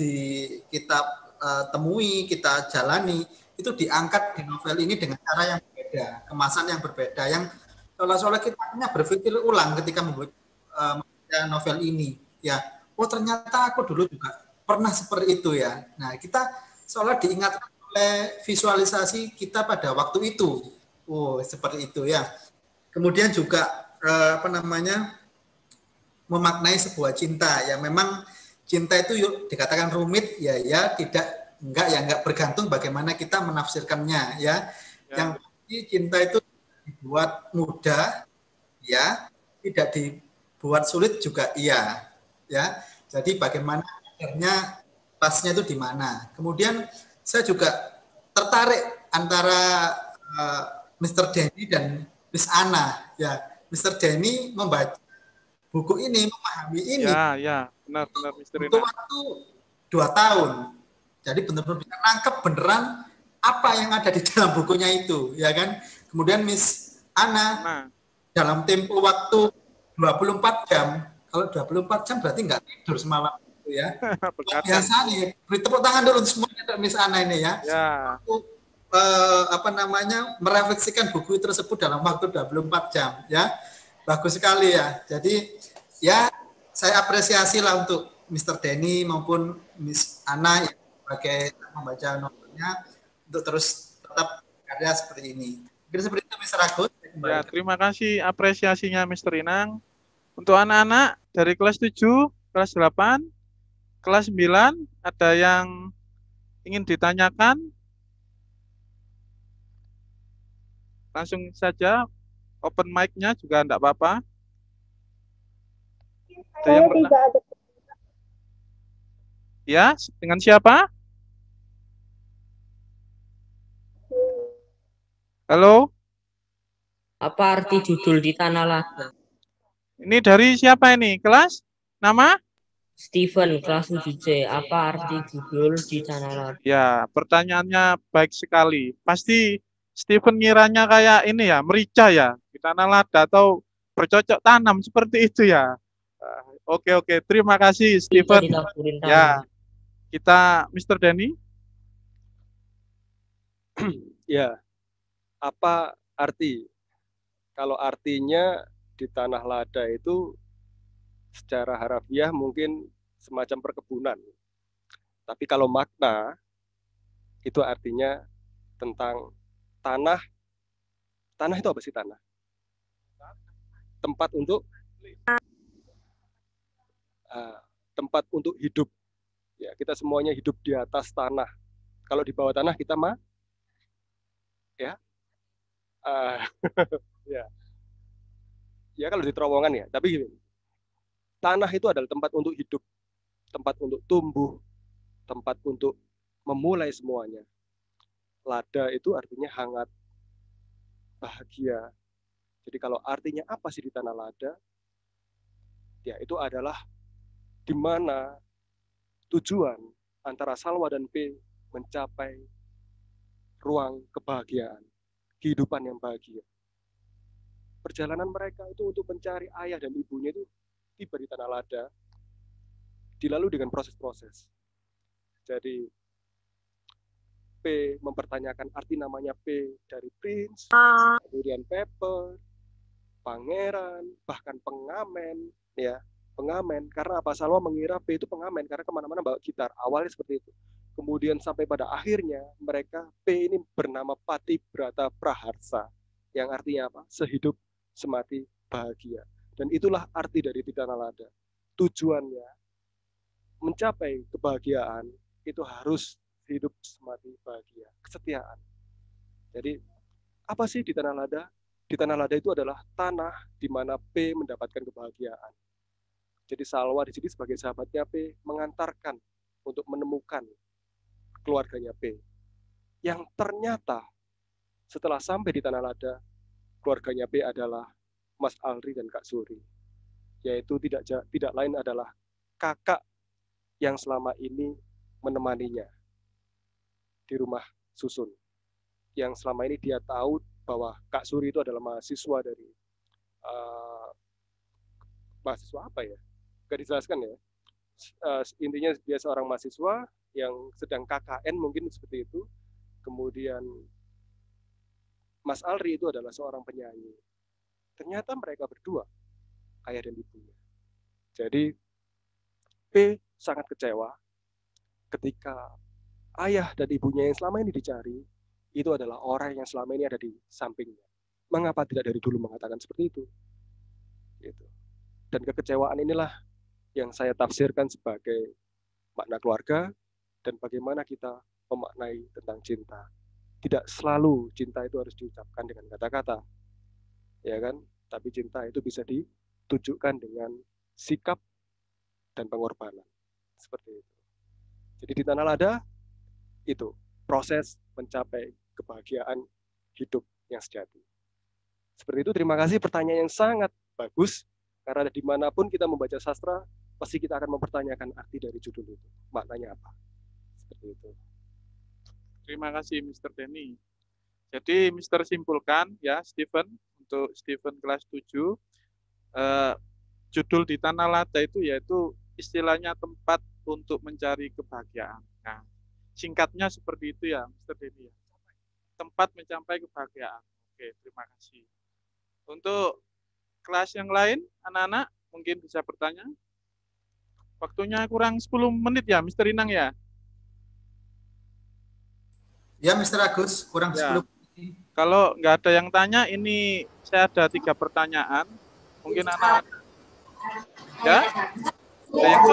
kita temui, kita jalani, itu diangkat di novel ini dengan cara yang berbeda, kemasan yang berbeda, yang seolah-olah kita hanya berpikir ulang ketika membaca novel ini. Ya, oh ternyata aku dulu juga pernah seperti itu ya. Nah, kita seolah diingatkan oleh visualisasi kita pada waktu itu. Oh, seperti itu ya. Kemudian juga memaknai sebuah cinta ya. Memang cinta itu dikatakan rumit ya enggak bergantung bagaimana kita menafsirkannya ya. Yang pasti cinta itu dibuat mudah ya, tidak dibuat sulit juga iya ya. Jadi bagaimana akhirnya pasnya itu di mana. Kemudian saya juga tertarik antara Mr. Denny dan Miss Anna ya. Mr. Denny membaca buku ini, memahami ini. Ya, benar Mr. Untuk waktu 2 tahun. Jadi benar-benar bisa nangkep beneran apa yang ada di dalam bukunya itu, ya kan? Kemudian Miss Anna dalam tempo waktu 24 jam. Kalau 24 jam berarti nggak tidur semalam itu ya. Biasa nih, beri tepuk tangan dulu semuanya untuk Miss Anna ini ya. Aku, merefleksikan buku tersebut dalam waktu 24 jam ya. Bagus sekali ya. Jadi ya saya apresiasi lah untuk Mr. Denny maupun Miss Anna yang sebagai membaca novelnya untuk terus tetap karya seperti ini. Mungkin seperti itu Mr. Agus. Ya, terima kasih apresiasinya Mr. Inang. Untuk anak-anak dari kelas 7, kelas 8, kelas 9, ada yang ingin ditanyakan? Langsung saja, open mic-nya juga enggak apa-apa. Saya tidak ada. Ya, dengan siapa? Halo? Apa arti judul di Tanah Lada? Ini dari siapa ini? Kelas? Nama? Steven, kelas 7C. Apa arti judul di Tanah Lada? Ya, pertanyaannya baik sekali. Pasti Steven ngiranya kayak ini ya, merica ya, di tanah lada atau bercocok tanam seperti itu ya. Oke, terima kasih Steven. Ya, kita Mr. Denny. Ya, apa arti? Kalau artinya di tanah lada itu secara harafiah mungkin semacam perkebunan. Tapi kalau makna itu artinya tentang tanah. Tanah itu apa sih tanah? Tempat untuk tempat untuk hidup. Ya, kita semuanya hidup di atas tanah. Kalau di bawah tanah kita ya, ya, ya kalau di terowongan ya. Tapi gini, tanah itu adalah tempat untuk hidup, tempat untuk tumbuh, tempat untuk memulai semuanya. Lada itu artinya hangat, bahagia. Jadi kalau artinya apa sih di tanah lada? Ya itu adalah di mana tujuan antara Salwa dan P mencapai ruang kebahagiaan, kehidupan yang bahagia. Perjalanan mereka itu untuk mencari ayah dan ibunya itu tiba di tanah lada, dilalui dengan proses-proses. Jadi P mempertanyakan arti namanya P dari Prince, kemudian Pepper, pangeran, bahkan pengamen, ya pengamen. Karena apa? Salwa mengira P itu pengamen karena kemana-mana bawa gitar. Awalnya seperti itu. Kemudian sampai pada akhirnya mereka P ini bernama Patibrata Praharsa, yang artinya apa? Sehidup semati bahagia. Dan itulah arti dari di tanah lada. Tujuannya mencapai kebahagiaan itu harus hidup semati bahagia, kesetiaan. Jadi apa sih di tanah lada? Di tanah lada itu adalah tanah di mana P mendapatkan kebahagiaan. Jadi Salwa di sini sebagai sahabatnya P mengantarkan untuk menemukan keluarganya P. Yang ternyata setelah sampai di tanah lada, keluarganya P adalah Mas Alri dan Kak Suri. Yaitu tidak lain adalah kakak yang selama ini menemaninya di rumah susun. Yang selama ini dia tahu bahwa Kak Suri itu adalah mahasiswa dari mahasiswa apa ya? Gak dijelaskan ya. Intinya dia seorang mahasiswa yang sedang KKN mungkin seperti itu. Kemudian Mas Alri itu adalah seorang penyanyi. Ternyata mereka berdua ayah dan ibunya. Jadi P sangat kecewa ketika ayah dan ibunya yang selama ini dicari itu adalah orang yang selama ini ada di sampingnya. Mengapa tidak dari dulu mengatakan seperti itu? Gitu. Dan kekecewaan inilah yang saya tafsirkan sebagai makna keluarga dan bagaimana kita memaknai tentang cinta. Tidak selalu cinta itu harus diucapkan dengan kata-kata, ya kan? Tapi cinta itu bisa ditunjukkan dengan sikap dan pengorbanan, seperti itu. Jadi di tanah lada itu proses mencapai kebahagiaan hidup yang sejati. Seperti itu. Terima kasih, pertanyaan yang sangat bagus. Karena dimanapun kita membaca sastra, pasti kita akan mempertanyakan arti dari judul itu. Maknanya apa? Seperti itu. Terima kasih Mr. Denny. Jadi Mr. simpulkan ya Stephen, untuk Stephen kelas 7, judul di tanah lada itu yaitu istilahnya tempat untuk mencari kebahagiaan. Nah, singkatnya seperti itu ya Mr. Denny. Tempat mencapai kebahagiaan. Oke, terima kasih. Untuk kelas yang lain, anak-anak mungkin bisa bertanya. Waktunya kurang 10 menit ya, Mr. Inang ya? Ya, Mr. Agus, kurang Ya. 10 menit. Kalau nggak ada yang tanya, ini saya ada 3 pertanyaan. Mungkin anak-anak. Ya? Ada yang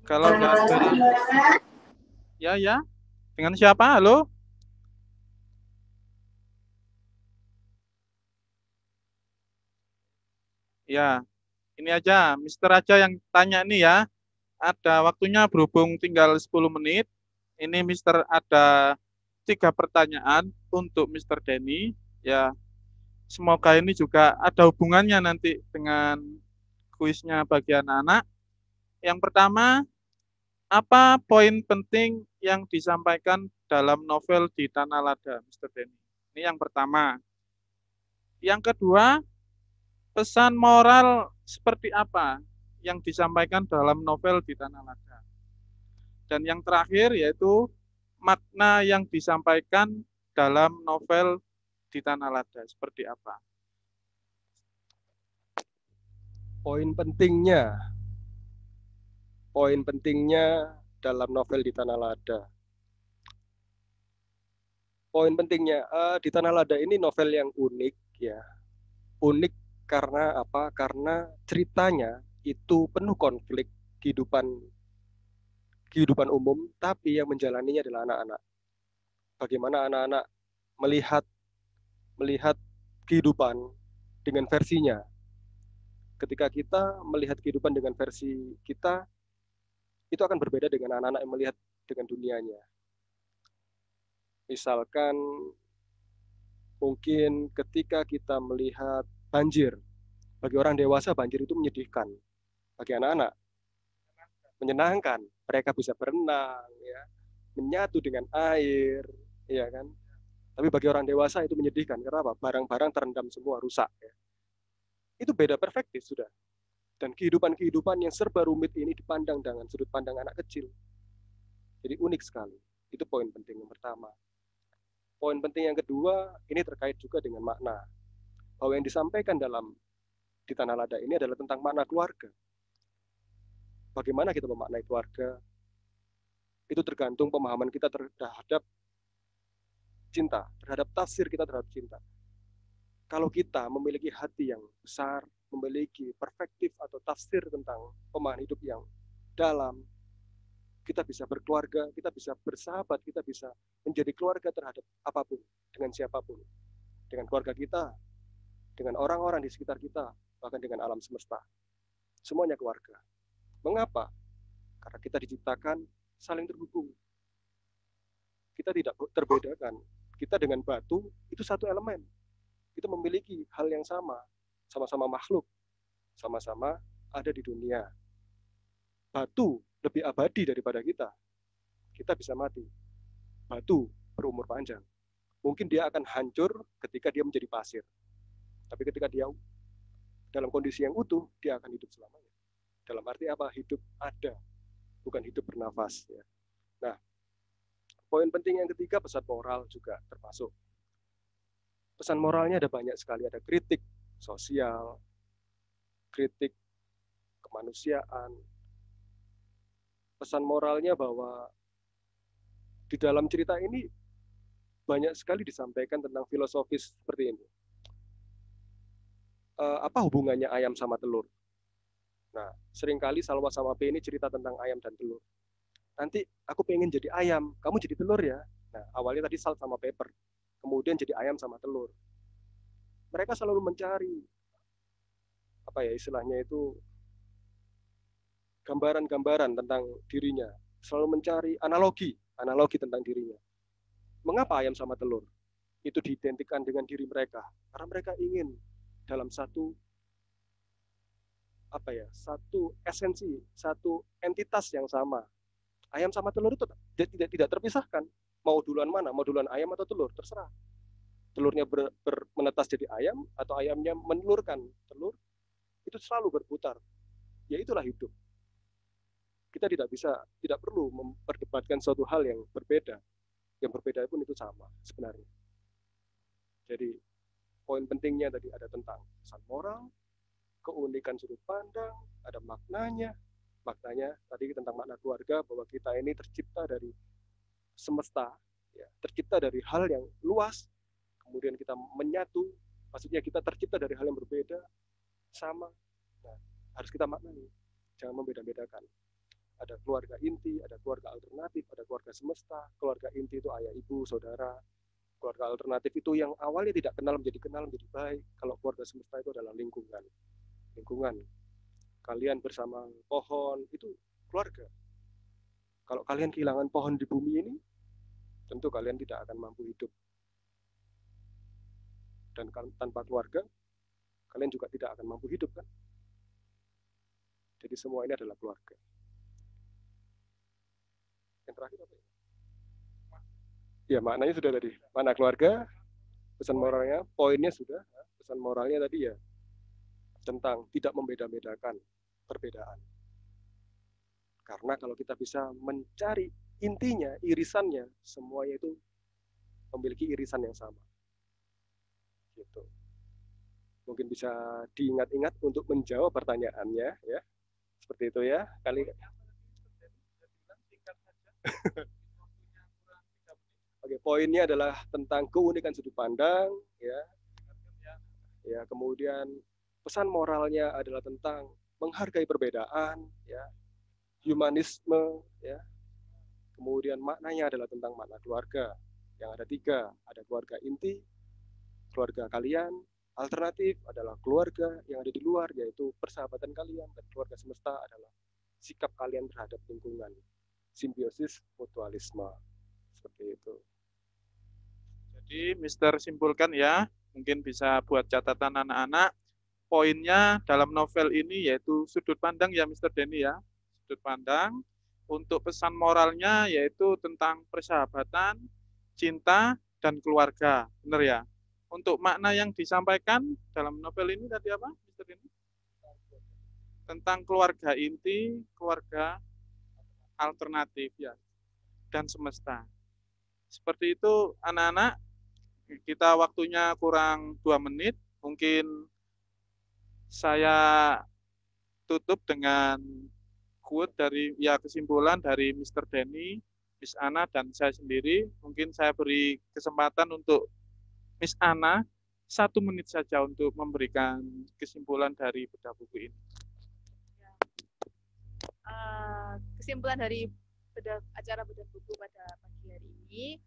kalau nggak ada. Ya. Dengan siapa? Halo? Ya, ini aja. Mister aja yang tanya nih ya. Ada waktunya berhubung tinggal 10 menit. Ini Mister ada 3 pertanyaan untuk Mister Denny. Ya, semoga ini juga ada hubungannya nanti dengan kuisnya bagi anak-anak. Yang pertama, apa poin penting yang disampaikan dalam novel Di Tanah Lada, Mr. Denny? Ini yang pertama. Yang kedua, pesan moral seperti apa yang disampaikan dalam novel Di Tanah Lada? Dan yang terakhir yaitu makna yang disampaikan dalam novel Di Tanah Lada seperti apa? Poin pentingnya dalam novel Di Tanah Lada. Poin pentingnya di Tanah Lada ini novel yang unik ya. Unik karena apa? Karena ceritanya itu penuh konflik kehidupan umum, tapi yang menjalaninya adalah anak-anak. Bagaimana anak-anak melihat kehidupan dengan versinya. Ketika kita melihat kehidupan dengan versi kita, itu akan berbeda dengan anak-anak yang melihat dengan dunianya. Misalkan mungkin ketika kita melihat banjir, bagi orang dewasa banjir itu menyedihkan. Bagi anak-anak menyenangkan. Mereka bisa berenang, ya, menyatu dengan air, ya kan. Tapi bagi orang dewasa itu menyedihkan. Kenapa? Barang-barang terendam semua, rusak. Ya. Itu beda perspektif sudah. Dan kehidupan yang serba rumit ini dipandang dengan sudut pandang anak kecil. Jadi unik sekali. Itu poin penting yang pertama. Poin penting yang kedua, ini terkait juga dengan makna. Bahwa yang disampaikan di Tanah Lada ini adalah tentang makna keluarga. Bagaimana kita memaknai keluarga, itu tergantung pemahaman kita terhadap cinta, terhadap tafsir kita terhadap cinta. Kalau kita memiliki hati yang besar, memiliki perspektif atau tafsir tentang pemahaman hidup yang dalam, kita bisa berkeluarga, kita bisa bersahabat, kita bisa menjadi keluarga terhadap apapun, dengan siapapun. Dengan keluarga kita, dengan orang-orang di sekitar kita, bahkan dengan alam semesta. Semuanya keluarga. Mengapa? Karena kita diciptakan saling terhubung. Kita tidak terbedakan. Kita dengan batu, itu satu elemen. Kita memiliki hal yang sama. Sama-sama makhluk. Sama-sama ada di dunia. Batu lebih abadi daripada kita. Kita bisa mati. Batu berumur panjang. Mungkin dia akan hancur ketika dia menjadi pasir. Tapi ketika dia dalam kondisi yang utuh, dia akan hidup selamanya. Dalam arti apa? Hidup ada, bukan hidup bernafas. Ya. Nah, poin penting yang ketiga, pesan moral juga termasuk. Pesan moralnya ada banyak sekali. Ada kritik sosial, kritik kemanusiaan. Pesan moralnya bahwa di dalam cerita ini banyak sekali disampaikan tentang filosofis seperti ini. Apa hubungannya ayam sama telur? Nah, seringkali Salwa sama P ini cerita tentang ayam dan telur. Nanti aku pengen jadi ayam, kamu jadi telur ya. Nah, awalnya tadi salt sama pepper, kemudian jadi ayam sama telur. Mereka selalu mencari, apa ya istilahnya itu, gambaran-gambaran tentang dirinya. Selalu mencari analogi tentang dirinya. Mengapa ayam sama telur? Itu diidentikan dengan diri mereka. Karena mereka ingin dalam satu esensi, satu entitas yang sama. Ayam sama telur itu tidak terpisahkan. Mau duluan mana? Mau duluan ayam atau telur? Terserah. Telurnya menetas jadi ayam atau ayamnya menelurkan telur, itu selalu berputar. Ya itulah hidup. Kita tidak perlu memperdebatkan suatu hal yang berbeda. Yang berbeda pun itu sama sebenarnya. Jadi poin pentingnya tadi ada tentang pesan moral, keunikan sudut pandang, ada maknanya. Maknanya tadi tentang makna keluarga, bahwa kita ini tercipta dari semesta, ya, tercipta dari hal yang luas, kemudian kita menyatu, maksudnya kita tercipta dari hal yang berbeda, sama. Nah, harus kita maknai, jangan membeda-bedakan. Ada keluarga inti, ada keluarga alternatif, ada keluarga semesta. Keluarga inti itu ayah, ibu, saudara. Keluarga alternatif itu yang awalnya tidak kenal menjadi baik. Kalau keluarga semesta itu adalah lingkungan. Kalian bersama pohon, itu keluarga. Kalau kalian kehilangan pohon di bumi ini, tentu kalian tidak akan mampu hidup. Dan tanpa keluarga, kalian juga tidak akan mampu hidup, kan? Jadi semua ini adalah keluarga. Yang terakhir apa ya? Ya, maknanya sudah tadi. Makna keluarga, pesan moralnya, poinnya sudah. Pesan moralnya tadi ya, tentang tidak membeda-bedakan perbedaan. Karena kalau kita bisa mencari intinya, irisannya, semuanya itu memiliki irisan yang sama. Gitu. Mungkin bisa diingat-ingat untuk menjawab pertanyaannya, ya. Seperti itu ya. Oke, poin poinnya adalah tentang keunikan sudut pandang, ya. Ya, kemudian pesan moralnya adalah tentang menghargai perbedaan, ya, humanisme, ya. Kemudian maknanya adalah tentang makna keluarga. Yang ada 3, ada keluarga inti, keluarga kalian, alternatif adalah keluarga yang ada di luar, yaitu persahabatan kalian, dan keluarga semesta adalah sikap kalian terhadap lingkungan. Simbiosis mutualisme. Seperti itu. Jadi, Mister simpulkan ya, mungkin bisa buat catatan anak-anak. Poinnya dalam novel ini yaitu sudut pandang ya, Mister Denny ya. Sudut pandang. Untuk pesan moralnya yaitu tentang persahabatan, cinta, dan keluarga. Benar ya? Untuk makna yang disampaikan dalam novel ini tadi apa, Mister Denny? Tentang keluarga inti, keluarga alternatif ya, dan semesta. Seperti itu anak-anak, kita waktunya kurang 2 menit, mungkin saya tutup dengan quote dari kesimpulan dari Mr. Denny, Miss Ana, dan saya sendiri. Mungkin saya beri kesempatan untuk Miss Ana 1 menit saja untuk memberikan kesimpulan dari bedah buku ini. Kesimpulan dari acara bedah buku pada pagi hari ini,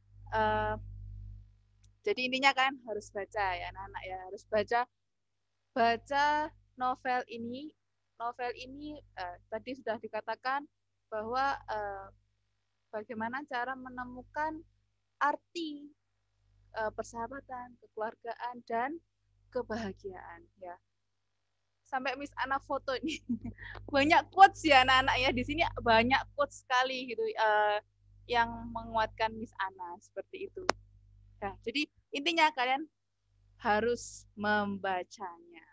jadi intinya kan harus baca ya anak-anak ya, harus baca novel ini. Novel ini tadi sudah dikatakan bahwa bagaimana cara menemukan arti persahabatan, kekeluargaan, dan kebahagiaan ya. Sampai Miss Ana foto ini banyak quotes ya anak-anak ya, di sini banyak quotes sekali gitu yang menguatkan Miss Ana seperti itu. Nah, jadi intinya kalian harus membacanya.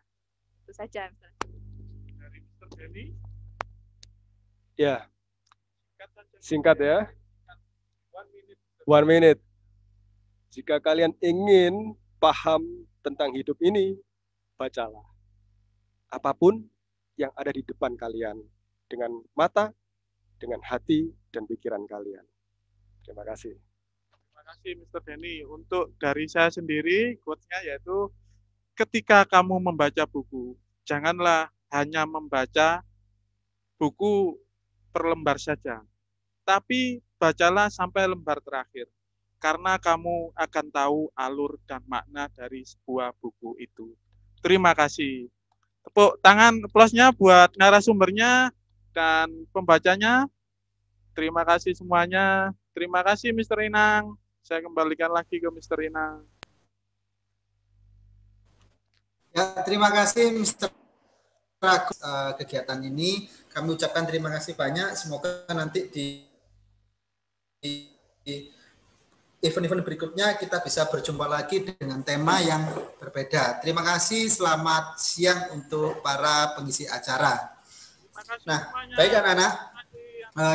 Itu saja. Dari Mr. Denny. Ya, singkat ya. 1 minute. Jika kalian ingin paham tentang hidup ini, bacalah. Apapun yang ada di depan kalian, dengan mata, dengan hati, dan pikiran kalian. Terima kasih. Terima kasih Mr. Denny. Untuk dari saya sendiri, quotes-nya yaitu, ketika kamu membaca buku, janganlah hanya membaca buku per lembar saja, tapi bacalah sampai lembar terakhir, karena kamu akan tahu alur dan makna dari sebuah buku itu. Terima kasih. Tepuk tangan aplausnya buat narasumbernya dan pembacanya. Terima kasih semuanya. Terima kasih Mr. Inang. Saya kembalikan lagi ke Mr. Inang. Ya, terima kasih Mr. Agus kegiatan ini. Kami ucapkan terima kasih banyak. Semoga nanti di event-event berikutnya kita bisa berjumpa lagi dengan tema yang berbeda. Terima kasih, selamat siang untuk para pengisi acara. Nah, baik anak-anak.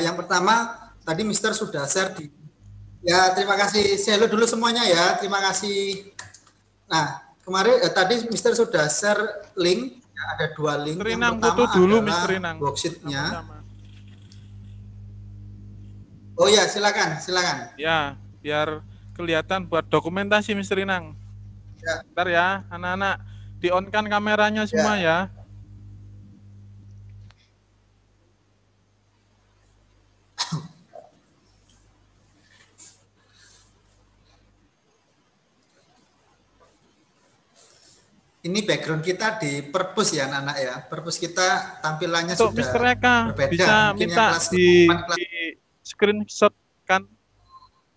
Yang pertama, tadi Mister sudah share di... Ya, terima kasih. Hello dulu semuanya ya, terima kasih. Nah, kemarin tadi Mister sudah share link, ya, ada 2 link. Yang pertama dulu, adalah worksheet-nya. Oh ya, silakan. Ya, biar kelihatan buat dokumentasi Mr. Inang. Ya. Bentar ya, anak-anak di-on-kan kameranya semua ya. Ini background kita di perpus ya anak-anak ya. Perpus kita tampilannya Untuk sudah Mr. Eka berbeda. bisa Mungkin minta kelas di screenshot kan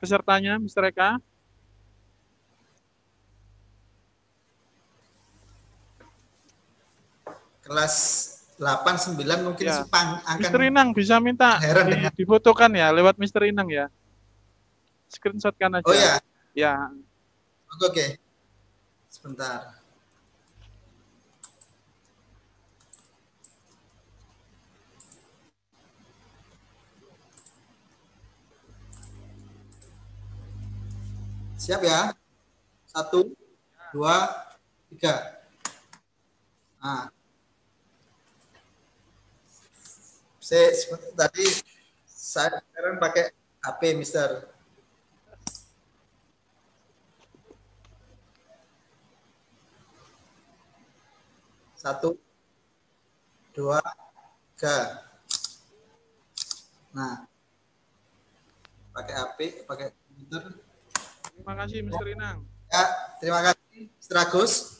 pesertanya Mr. Eka. Kelas 8, 9 mungkin Ya. akan Mr. Inang bisa minta difotokan ya lewat Mr. Inang ya. Screenshotkan aja. Oh ya. Ya. Oke. Sebentar. Siap ya? 1, 2, 3. Nah. Tadi saya sekarang pakai HP, Mister. 1, 2, 3. Nah, pakai HP, pakai komputer. Terima kasih Mr. Inang. Ya, terima kasih Mr. Agus.